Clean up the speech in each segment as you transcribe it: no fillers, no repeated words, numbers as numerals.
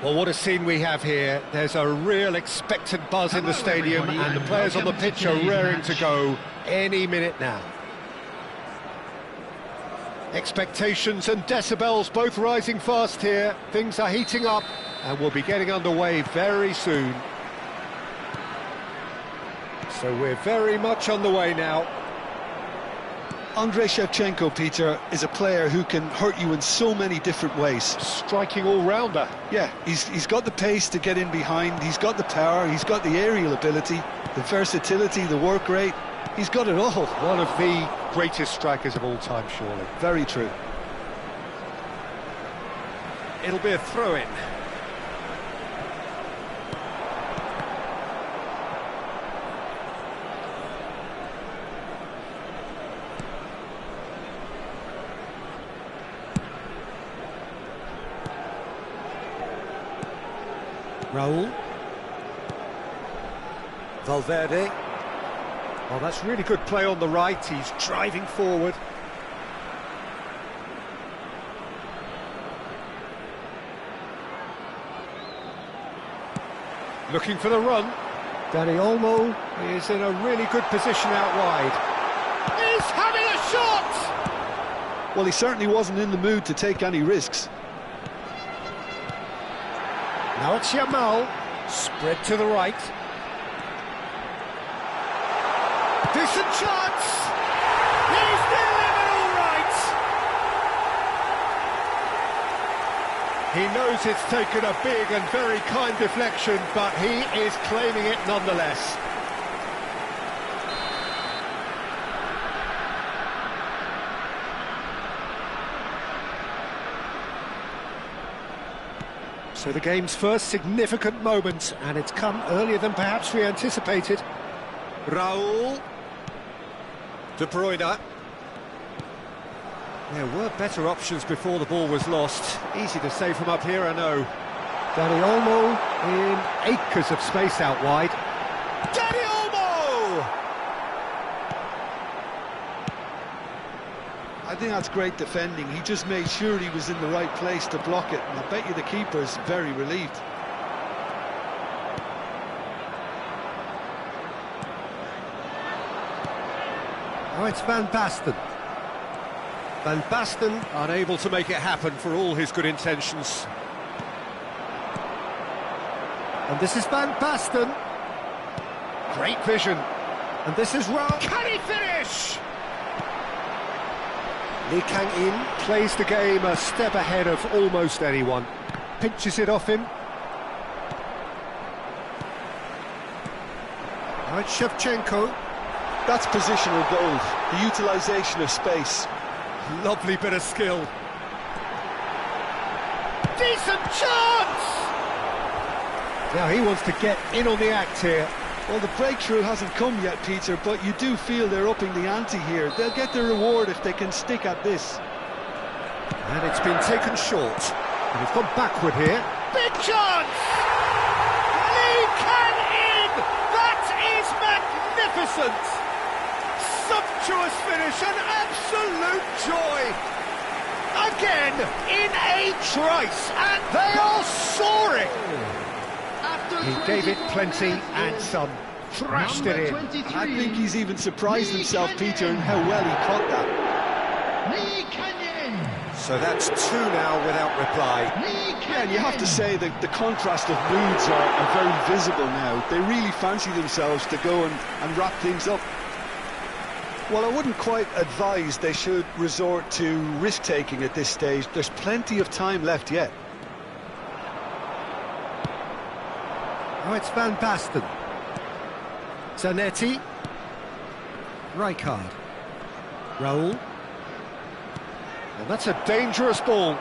Well, what a scene we have here. There's a real expectant buzz in the stadium, and the players on the pitch are raring to go any minute now. Expectations and decibels both rising fast here. Things are heating up, and we'll be getting underway very soon. So we're very much on the way now. Andrei Shevchenko, Peter, is a player who can hurt you in so many different ways. Striking all-rounder. Yeah, he's got the pace to get in behind, he's got the power, he's got the aerial ability, the versatility, the work rate. He's got it all. One of the greatest strikers of all time, surely. Very true. It'll be a throw-in. Raul. Valverde. Oh, that's really good play on the right. He's driving forward. Looking for the run. Dani Olmo is in a really good position out wide. He's having a shot! Well, he certainly wasn't in the mood to take any risks. Now it's Yamal, spread to the right. Decent chance! He's delivered all right! He knows it's taken a big and very kind deflection, but he is claiming it nonetheless. So the game's first significant moment, and it's come earlier than perhaps we anticipated. Raul. De Bruyne. There were better options before the ball was lost. Easy to say from up here, I know. Dani Olmo in acres of space out wide. Dani Olmo! I think that's great defending. He just made sure he was in the right place to block it, and I bet you the keeper's very relieved. Oh, it's Van Basten. Van Basten unable to make it happen for all his good intentions. And this is Van Basten. Great vision. And this is Raul. Can he finish? Lee Kang-in plays the game a step ahead of almost anyone. Pinches it off him. All right, Shevchenko. That's positional goal, the utilisation of space. Lovely bit of skill. Decent chance! Now he wants to get in on the act here. Well, the breakthrough hasn't come yet, Peter, but you do feel they're upping the ante here. They'll get their reward if they can stick at this. And it's been taken short. And he's gone backward here. Big chance! Lee Kang-in! That is magnificent! Sumptuous finish, an absolute joy! Again, in a trice, and they are soaring! He gave it plenty and some, thrashed it in. I think he's even surprised himself, Peter, in how well he caught that. So that's two now without reply. Yeah, and you have to say that the contrast of moods are very visible now. They really fancy themselves to go and wrap things up. Well, I wouldn't quite advise they should resort to risk-taking at this stage. There's plenty of time left yet. Oh, it's Van Basten. Zanetti. Rijkaard. Raul. And that's a dangerous ball.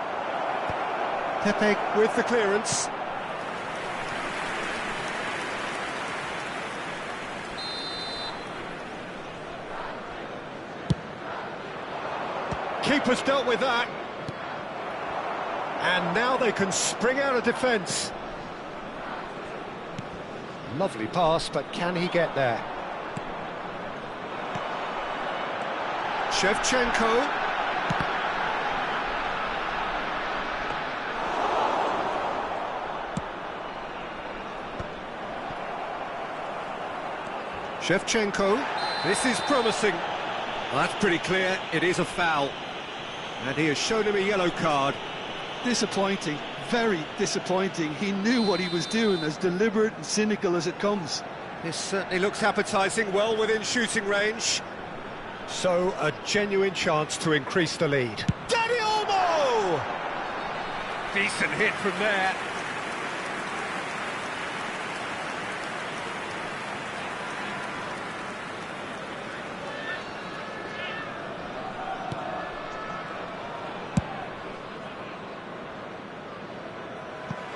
Pepe with the clearance. Keeper's dealt with that. And now they can spring out of defence. Lovely pass, but can he get there? Shevchenko. Shevchenko. This is promising. Well, that's pretty clear. It is a foul. And he has shown him a yellow card. Disappointing, very disappointing. He knew what he was doing, as deliberate and cynical as it comes. This certainly looks appetising, well within shooting range. So, a genuine chance to increase the lead. Dani Olmo! Decent hit from there.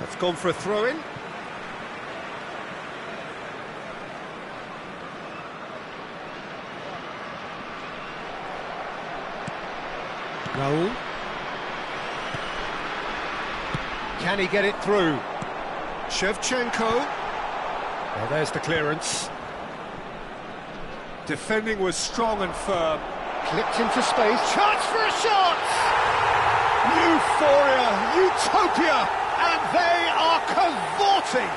That's gone for a throw-in. Raul. Can he get it through? Shevchenko. Well, there's the clearance. Defending was strong and firm. Clipped into space. Chance for a shot! Euphoria, utopia, and they are cavorting.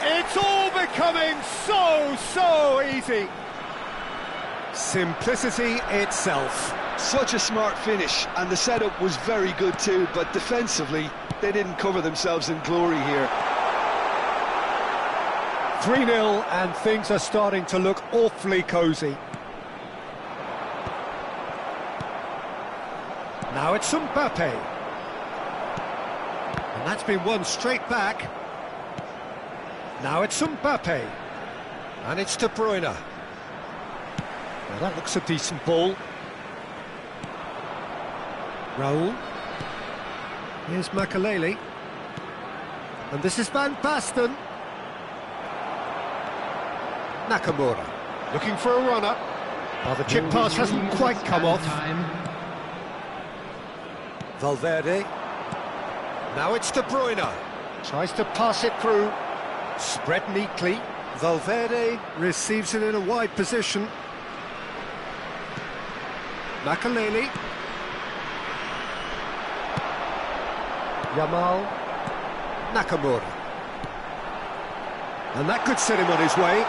It's all becoming so easy. Simplicity itself. Such a smart finish, and the setup was very good too, but defensively, they didn't cover themselves in glory here. 3-0, and things are starting to look awfully cosy. Now it's Mbappe. And that's been won straight back. Now it's Mbappe. And it's De Bruyne. Well, that looks a decent ball. Raul. Here's Makaleli. And this is Van Basten. Nakamura. Looking for a runner. Well, the chip pass hasn't quite come off. Valverde. Now it's De Bruyne. Tries to pass it through. Spread neatly. Valverde receives it in a wide position. Makaleli. Yamal. Nakamura. And that could set him on his way.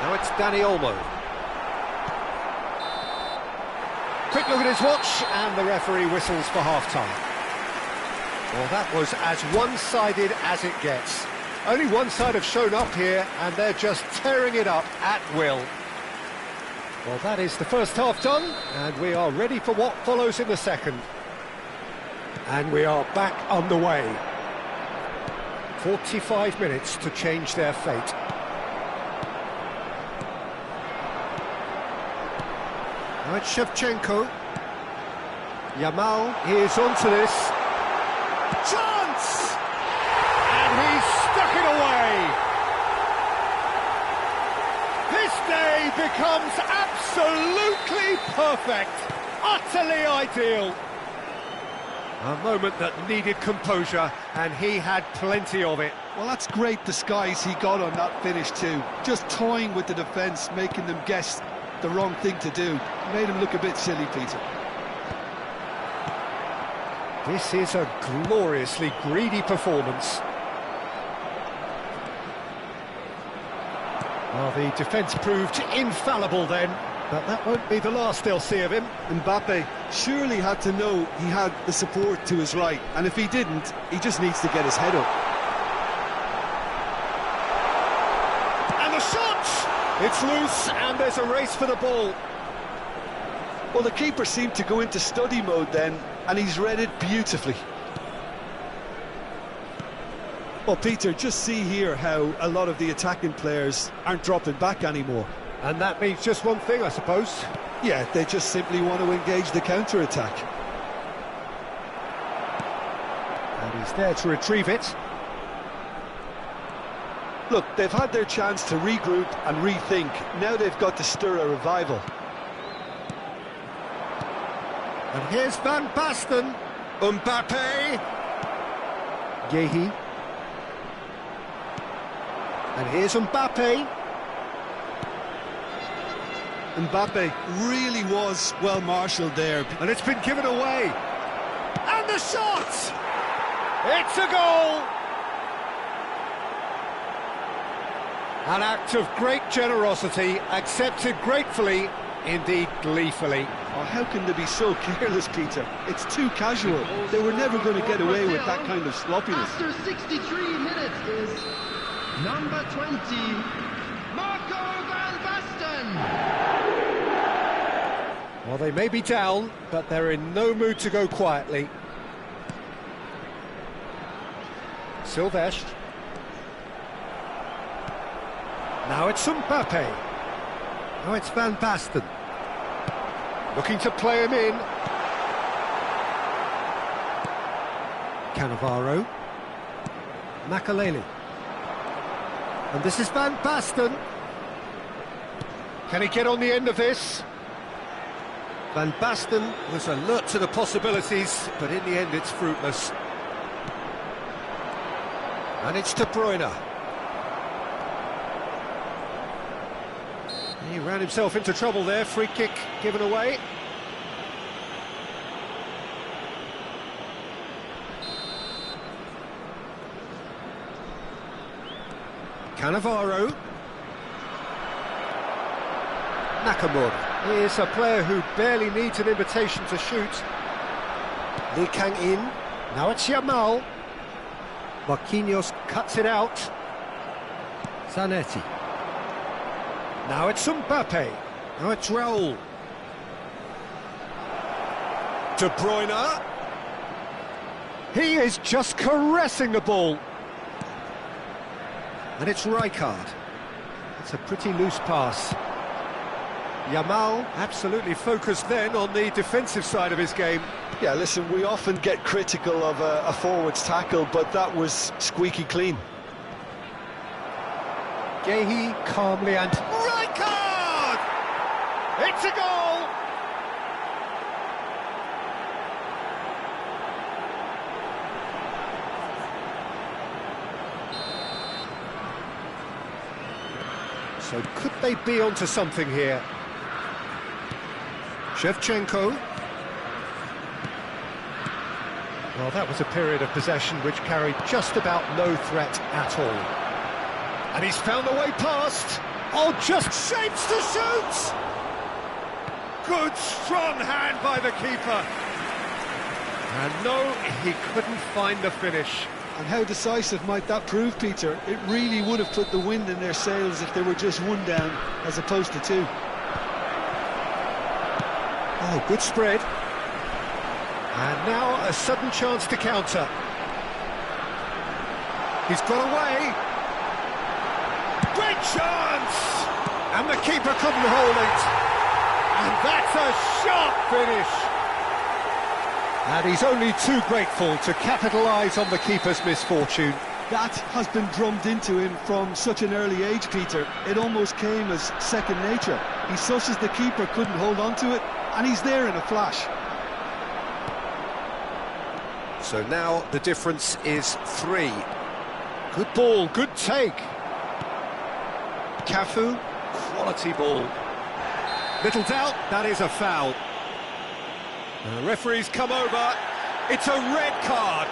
Now it's Dani Olmo. Quick look at his watch, and the referee whistles for half-time. Well, that was as one-sided as it gets. Only one side have shown up here, and they're just tearing it up at will. Well, that is the first half done, and we are ready for what follows in the second. And we are back underway. 45 minutes to change their fate. Now it's Shevchenko. Yamal, he is onto this. Chance! And he's stuck it away. This day becomes absolutely perfect. Utterly ideal. A moment that needed composure, and he had plenty of it. Well, that's great disguise he got on that finish too. Just toying with the defence, making them guess the wrong thing to do. Made him look a bit silly, Peter. This is a gloriously greedy performance. Well, the defence proved infallible then, but that won't be the last they'll see of him. Mbappe surely had to know he had the support to his right, and if he didn't, he just needs to get his head up. And the shot! It's loose, and there's a race for the ball. Well, the keeper seemed to go into study mode then, and he's read it beautifully. Well, Peter, just see here how a lot of the attacking players aren't dropping back anymore. And that means just one thing, I suppose. Yeah, they just simply want to engage the counter-attack. And he's there to retrieve it. Look, they've had their chance to regroup and rethink. Now they've got to stir a revival. And here's Van Basten. Mbappe. Yehi. And here's Mbappe. Mbappe really was well marshalled there. And it's been given away. And the shot! It's a goal! An act of great generosity, accepted gratefully, indeed gleefully. Oh, how can they be so careless, Peter? It's too casual. They were never going to get away with that kind of sloppiness. After 63 minutes is number 20, Marco Van Basten. Well, they may be down, but they're in no mood to go quietly. Silvestre. Now it's Mbappe. Now it's Van Basten. Looking to play him in. Cannavaro. Makaleli. And this is Van Basten. Can he get on the end of this? Van Basten was alert to the possibilities, but in the end it's fruitless. And it's De Bruyne. He ran himself into trouble there, free kick given away. Cannavaro. Nakamura is a player who barely needs an invitation to shoot. Lee Kang in. Now it's Yamal. Marquinhos cuts it out. Zanetti. Now it's Mbappe. Now it's Raul. De Bruyne. He is just caressing the ball. And it's Rijkaard. It's a pretty loose pass. Yamal absolutely focused then on the defensive side of his game. Yeah, listen, we often get critical of a forward's tackle, but that was squeaky clean. Gehi calmly and... Rijkaard! It's a goal! So could they be onto something here? Shevchenko. Well, that was a period of possession which carried just about no threat at all. And he's found a way past. Oh, just shapes to shoot! Good, strong hand by the keeper. And no, he couldn't find the finish. And how decisive might that prove, Peter? It really would have put the wind in their sails if they were just one down, as opposed to two. Oh, good spread. And now a sudden chance to counter. He's got away. Great chance! And the keeper couldn't hold it. And that's a sharp finish. And he's only too grateful to capitalise on the keeper's misfortune. That has been drummed into him from such an early age, Peter. It almost came as second nature. He susses the keeper couldn't hold on to it, and he's there in a flash. So now the difference is 3. Good ball, good take. Cafu, quality ball. Little doubt, that is a foul. The referee's come over. It's a red card.